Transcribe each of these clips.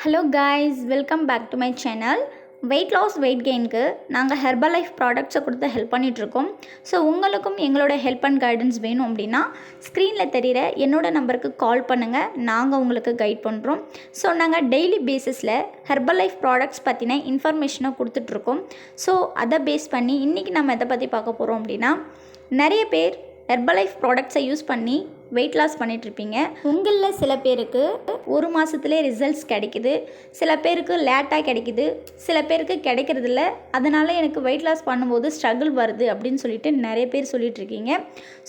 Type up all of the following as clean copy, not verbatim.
Hello guys, welcome back to my channel. Weight loss weight கெயினுக்கு நாங்கள் herbal life ப்ராடக்ட்ஸை கொடுத்து ஹெல்ப் பண்ணிகிட்ருக்கோம். ஸோ உங்களுக்கும் எங்களோட ஹெல்ப் அண்ட் கைடன்ஸ் வேணும் அப்படின்னா ஸ்க்ரீனில் தெரிகிற என்னோடய நம்பருக்கு கால் பண்ணுங்கள். நாங்கள் உங்களுக்கு கைட் பண்ணுறோம். ஸோ நாங்கள் டெய்லி பேஸிஸில் ஹெர்பல் லைஃப் ப்ராடக்ட்ஸ் பற்றின இன்ஃபர்மேஷனை கொடுத்துட்ருக்கோம். ஸோ அதை பேஸ் பண்ணி இன்றைக்கி நம்ம எதை பற்றி பார்க்க போகிறோம் அப்படின்னா, நிறைய பேர் ஹெர்பல் லைஃப் ப்ராடக்ட்ஸை யூஸ் பண்ணி வெயிட் லாஸ் பண்ணிகிட்ருப்பீங்க. உங்களில் சில பேருக்கு ஒரு மாதத்துலேயே ரிசல்ட்ஸ் கிடைக்குது, சில பேருக்கு லேட்டாக கிடைக்குது, சில பேருக்கு கிடைக்கிறதில்ல. அதனால் எனக்கு வெயிட் லாஸ் பண்ணும்போது ஸ்ட்ரகிள் வருது அப்படின்னு சொல்லிட்டு நிறைய பேர் சொல்லிகிட்ருக்கீங்க.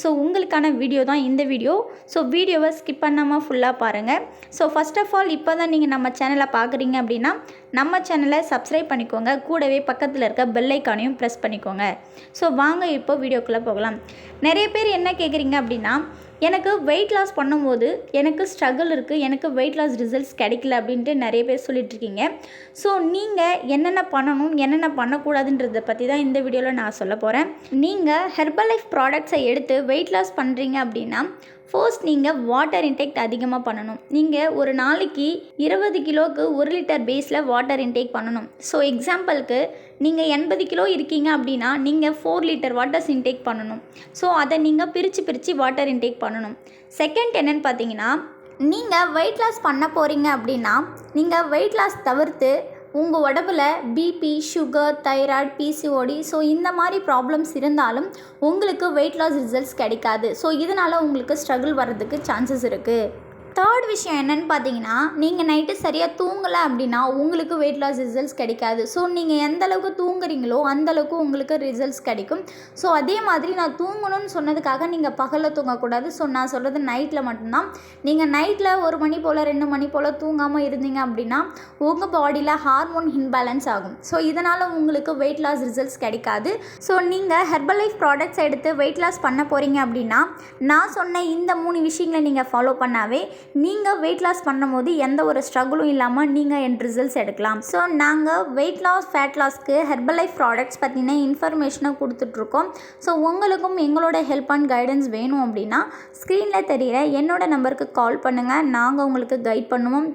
ஸோ உங்களுக்கான வீடியோ தான் இந்த வீடியோ. ஸோ வீடியோவை ஸ்கிப் பண்ணாமல் ஃபுல்லாக பாருங்கள். ஸோ ஃபஸ்ட் ஆஃப் ஆல், இப்போ தான் நீங்கள் நம்ம சேனலை பார்க்குறீங்க அப்படின்னா நம்ம சேனலை சப்ஸ்கிரைப் பண்ணிக்கோங்க. கூடவே பக்கத்தில் இருக்க பெல் ஐக்கானையும் ப்ரெஸ் பண்ணிக்கோங்க. ஸோ வாங்க இப்போ வீடியோக்குள்ளே போகலாம். நிறைய பேர் என்ன கேட்குறீங்க அப்படின்னா, எனக்கு வெயிட் லாஸ் பண்ணும்போது எனக்கு ஸ்ட்ரகிள் இருக்குது, எனக்கு வெயிட் லாஸ் ரிசல்ட்ஸ் கிடைக்கல அப்படின்ட்டு நிறைய பேர் சொல்லிகிட்ருக்கீங்க. ஸோ நீங்கள் என்னென்ன பண்ணணும், என்னென்ன பண்ணக்கூடாதுன்றதை பற்றி தான் இந்த வீடியோவில் நான் சொல்ல போகிறேன். நீங்கள் ஹெர்பல் லைஃப் ப்ராடக்ட்ஸை எடுத்து வெயிட் லாஸ் பண்ணுறீங்க அப்படின்னா ஃபர்ஸ்ட் நீங்கள் வாட்டர் இன்டேக் அதிகமாக பண்ணணும். நீங்கள் ஒரு நாளைக்கு 20 கிலோவுக்கு 1 லிட்டர் பேஸில் வாட்டர் இன்டேக் பண்ணணும். ஸோ எக்ஸாம்பிளுக்கு நீங்கள் 80 கிலோ இருக்கீங்க அப்படின்னா நீங்கள் 4 லிட்டர் வாட்டர்ஸ் இன்டேக் பண்ணணும். ஸோ அதை நீங்கள் பிரித்து வாட்டர் இன்டேக் பண்ணணும். செகண்ட் என்னென்னு பார்த்தீங்கன்னா, நீங்கள் வெயிட் லாஸ் பண்ண போகிறீங்க அப்படின்னா நீங்கள் வெயிட் லாஸ் தவிர்த்து உங்கள் உடம்புல BP, sugar, thyroid, PCOD so இந்த மாதிரி ப்ராப்ளம்ஸ் இருந்தாலும் உங்களுக்கு வெயிட் லாஸ் ரிசல்ட்ஸ் கிடைக்காது. ஸோ இதனால் உங்களுக்கு ஸ்ட்ரகிள் வர்றதுக்கு சான்சஸ் இருக்குது. தேர்ட் விஷயம் என்னென்னு பார்த்தீங்கன்னா, நீங்கள் நைட்டு சரியாக தூங்கலை அப்படின்னா உங்களுக்கு வெயிட் லாஸ் ரிசல்ட்ஸ் கிடைக்காது. ஸோ நீங்கள் எந்த அளவுக்கு தூங்குறீங்களோ அந்தளவுக்கு உங்களுக்கு ரிசல்ட்ஸ் கிடைக்கும். ஸோ அதே மாதிரி நான் தூங்கணும்னு சொன்னதுக்காக நீங்கள் பகலில் தூங்கக்கூடாது. ஸோ நான் சொல்கிறது நைட்டில் மட்டும்தான். நீங்கள் நைட்டில் 1 மணி போல் 2 மணி போல் தூங்காமல் இருந்தீங்க அப்படின்னா உங்கள் பாடியில் ஹார்மோன் இன்பேலன்ஸ் ஆகும். ஸோ இதனால் உங்களுக்கு வெயிட் லாஸ் ரிசல்ட்ஸ் கிடைக்காது. ஸோ நீங்கள் ஹெர்பல் லைஃப் ப்ராடக்ட்ஸ் எடுத்து வெயிட் லாஸ் பண்ண போகிறீங்க அப்படின்னா நான் சொன்ன இந்த 3 விஷயங்களை நீங்கள் ஃபாலோ பண்ணாவே நீங்கள் வெயிட் லாஸ் பண்ணும்போது எந்த ஒரு ஸ்ட்ரகிளும் இல்லாமல் நீங்கள் என் ரிசல்ட்ஸ் எடுக்கலாம். ஸோ நாங்கள் வெயிட் லாஸ், ஃபேட் லாஸ்க்கு ஹெர்பல் லைஃப் ப்ராடக்ட்ஸ் பற்றின இன்ஃபர்மேஷனை கொடுத்துட்ருக்கோம். ஸோ உங்களுக்கும் எங்களோட ஹெல்ப் அண்ட் கைடன்ஸ் வேணும் அப்படின்னா ஸ்க்ரீனில் தெரிகிற என்னோட நம்பருக்கு கால் பண்ணுங்கள். நாங்கள் உங்களுக்கு கைட் பண்ணுவோம்.